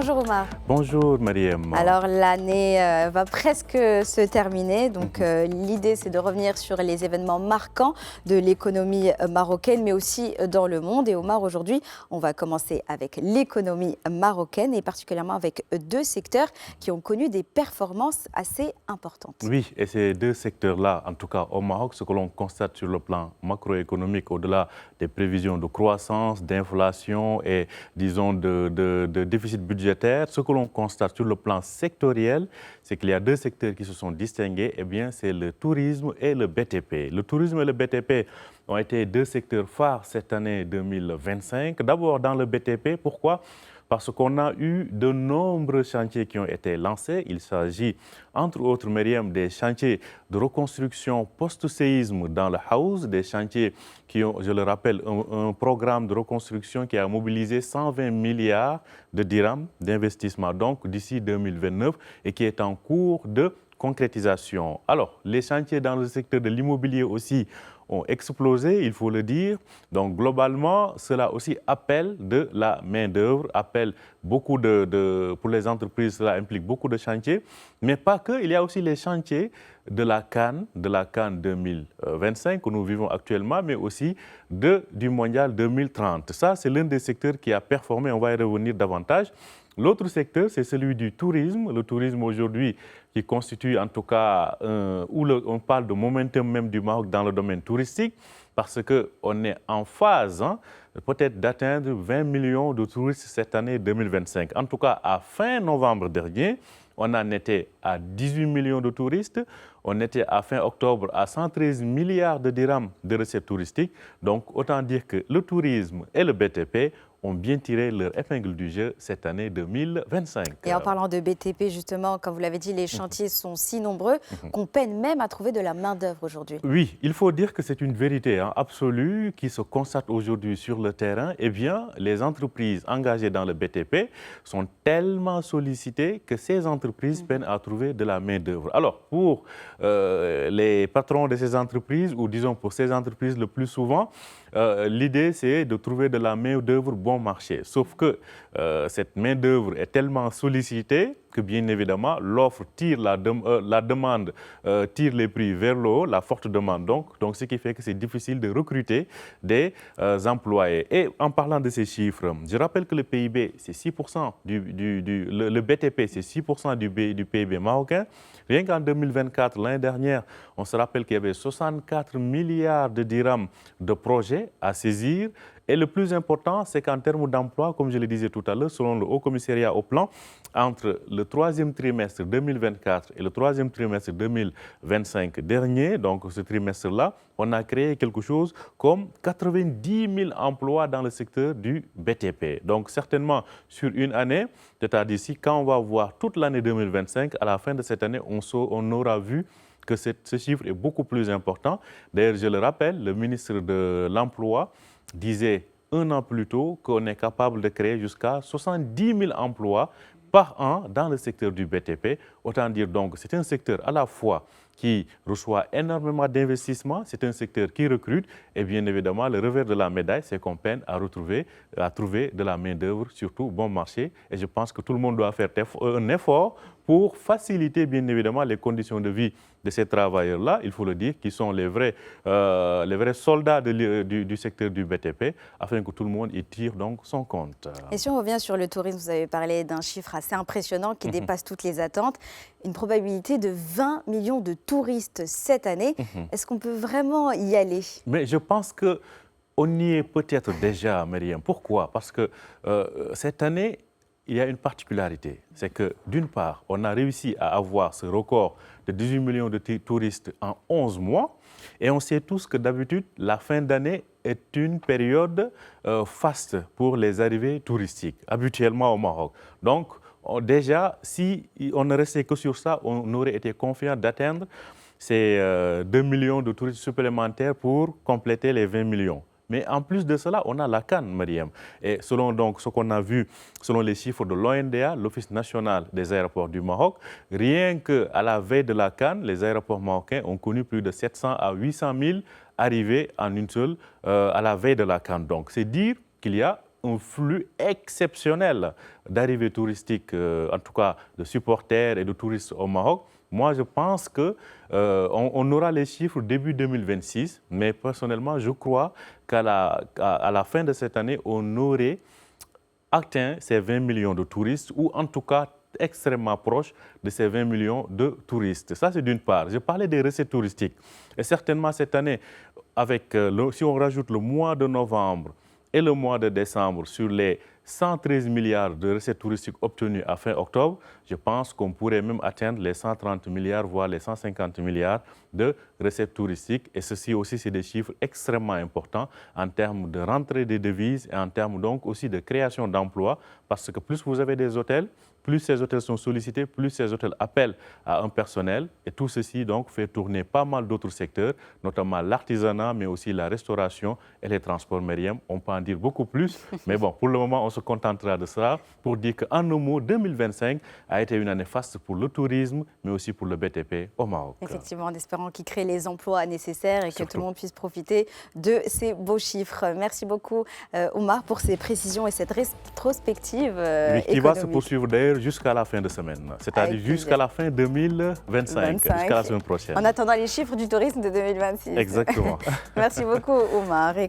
Bonjour Omar. Bonjour Mariam. Alors l'année va presque se terminer, donc l'idée c'est de revenir sur les événements marquants de l'économie marocaine, mais aussi dans le monde. Et Omar, aujourd'hui, on va commencer avec l'économie marocaine et particulièrement avec deux secteurs qui ont connu des performances assez importantes. Oui, et ces deux secteurs-là, en tout cas au Maroc, ce que l'on constate sur le plan macroéconomique, au-delà des prévisions de croissance, d'inflation et, disons, de déficit budgétaire, ce que l'on constate sur le plan sectoriel, c'est qu'il y a deux secteurs qui se sont distingués, eh bien, c'est le tourisme et le BTP. Le tourisme et le BTP ont été deux secteurs phares cette année 2025. D'abord dans le BTP, pourquoi ? Parce qu'on a eu de nombreux chantiers qui ont été lancés. Il s'agit, entre autres, Myriam, des chantiers de reconstruction post-séisme dans le Haouz, des chantiers qui ont, je le rappelle, un programme de reconstruction qui a mobilisé 120 milliards de dirhams d'investissement, donc d'ici 2029, et qui est en cours de concrétisation. Alors, les chantiers dans le secteur de l'immobilier aussi ont explosé, il faut le dire. Donc, globalement, cela aussi appelle de la main-d'œuvre, appelle beaucoup pour les entreprises, cela implique beaucoup de chantiers. Mais pas que, il y a aussi les chantiers de la CAN 2025 que nous vivons actuellement, mais aussi du Mondial 2030. Ça, c'est l'un des secteurs qui a performé, on va y revenir davantage. L'autre secteur, c'est celui du tourisme. Le tourisme aujourd'hui qui constitue en tout cas, où on parle de momentum même du Maroc dans le domaine touristique, parce qu'on est en phase peut-être d'atteindre 20 millions de touristes cette année 2025. En tout cas, à fin novembre dernier, on en était à 18 millions de touristes. On était à fin octobre à 113 milliards de dirhams de recettes touristiques. Donc, autant dire que le tourisme et le BTP ont bien tiré leur épingle du jeu cette année 2025. Et en parlant de BTP, justement, comme vous l'avez dit, les chantiers sont si nombreux qu'on peine même à trouver de la main-d'œuvre aujourd'hui. Oui, il faut dire que c'est une vérité absolue qui se constate aujourd'hui sur le terrain. Eh bien, les entreprises engagées dans le BTP sont tellement sollicitées que ces entreprises peinent à trouver de la main-d'œuvre. Alors, pour les patrons de ces entreprises, ou disons pour ces entreprises le plus souvent, l'idée c'est de trouver de la main-d'œuvre bon marché. Sauf que cette main-d'œuvre est tellement sollicitée que bien évidemment l'offre tire la demande tire les prix vers le haut, la forte demande donc ce qui fait que c'est difficile de recruter des employés. Et en parlant de ces chiffres, je rappelle que le PIB c'est 6% le BTP c'est 6% du PIB marocain. Rien qu'en 2024, l'année dernière, on se rappelle qu'il y avait 64 milliards de dirhams de projets à saisir. Et le plus important, c'est qu'en termes d'emploi, comme je le disais tout à l'heure, selon le Haut Commissariat au Plan, entre le troisième trimestre 2024 et le troisième trimestre 2025 dernier, donc ce trimestre-là, on a créé quelque chose comme 90 000 emplois dans le secteur du BTP. Donc certainement sur une année, c'est-à-dire d'ici quand on va voir toute l'année 2025, à la fin de cette année, on aura vu que ce chiffre est beaucoup plus important. D'ailleurs, je le rappelle, le ministre de l'Emploi disait un an plus tôt qu'on est capable de créer jusqu'à 70 000 emplois par an dans le secteur du BTP. Autant dire donc, c'est un secteur à la fois qui reçoit énormément d'investissements, c'est un secteur qui recrute et bien évidemment, le revers de la médaille, c'est qu'on peine à trouver de la main-d'œuvre, surtout bon marché. Et je pense que tout le monde doit faire un effort pour faciliter bien évidemment les conditions de vie de ces travailleurs-là, il faut le dire, qui sont les vrais soldats du secteur du BTP, afin que tout le monde y tire donc son compte. Et si on revient sur le tourisme, vous avez parlé d'un chiffre assez impressionnant qui dépasse toutes les attentes, une probabilité de 20 millions de touristes cette année. Est-ce qu'on peut vraiment y aller? Mais je pense qu'on y est peut-être déjà, Myriam. Pourquoi? Parce que cette année, il y a une particularité, c'est que d'une part, on a réussi à avoir ce record de 18 millions de touristes en 11 mois et on sait tous que d'habitude, la fin d'année est une période faste pour les arrivées touristiques, habituellement au Maroc. Donc déjà, si on ne restait que sur ça, on aurait été confiant d'atteindre ces 2 millions de touristes supplémentaires pour compléter les 20 millions. Mais en plus de cela, on a la CAN, Myriam. Et selon donc ce qu'on a vu, selon les chiffres de l'ONDA, l'Office national des aéroports du Maroc, rien qu'à la veille de la CAN, les aéroports marocains ont connu plus de 700 à 800 000 arrivées en une seule à la veille de la CAN. Donc c'est dire qu'il y a un flux exceptionnel d'arrivées touristiques, en tout cas de supporters et de touristes au Maroc. Moi, je pense qu'on aura les chiffres début 2026, mais personnellement, je crois qu'à la fin de cette année, on aurait atteint ces 20 millions de touristes, ou en tout cas extrêmement proche de ces 20 millions de touristes. Ça, c'est d'une part. Je parlais des recettes touristiques. Et certainement cette année, si on rajoute le mois de novembre et le mois de décembre sur les 113 milliards de recettes touristiques obtenues à fin octobre, je pense qu'on pourrait même atteindre les 130 milliards, voire les 150 milliards de recettes touristiques. Et ceci aussi, c'est des chiffres extrêmement importants en termes de rentrée des devises et en termes donc aussi de création d'emplois, parce que plus vous avez des hôtels, plus ces hôtels sont sollicités, plus ces hôtels appellent à un personnel. Et tout ceci donc fait tourner pas mal d'autres secteurs, notamment l'artisanat, mais aussi la restauration et les transports maritimes. On peut en dire beaucoup plus, mais bon, pour le moment, on se contentera de cela pour dire qu'en un mot, 2025 a été une année faste pour le tourisme, mais aussi pour le BTP au Maroc. Effectivement, en espérant qu'il crée les emplois nécessaires et que tout le monde puisse profiter de ces beaux chiffres. Merci beaucoup, Oumar, pour ces précisions et cette rétrospective qui va se poursuivre d'ailleurs jusqu'à la fin de semaine, c'est-à-dire jusqu'à la fin 2025, jusqu'à la semaine prochaine. En attendant les chiffres du tourisme de 2026. Exactement. Merci beaucoup, Oumar.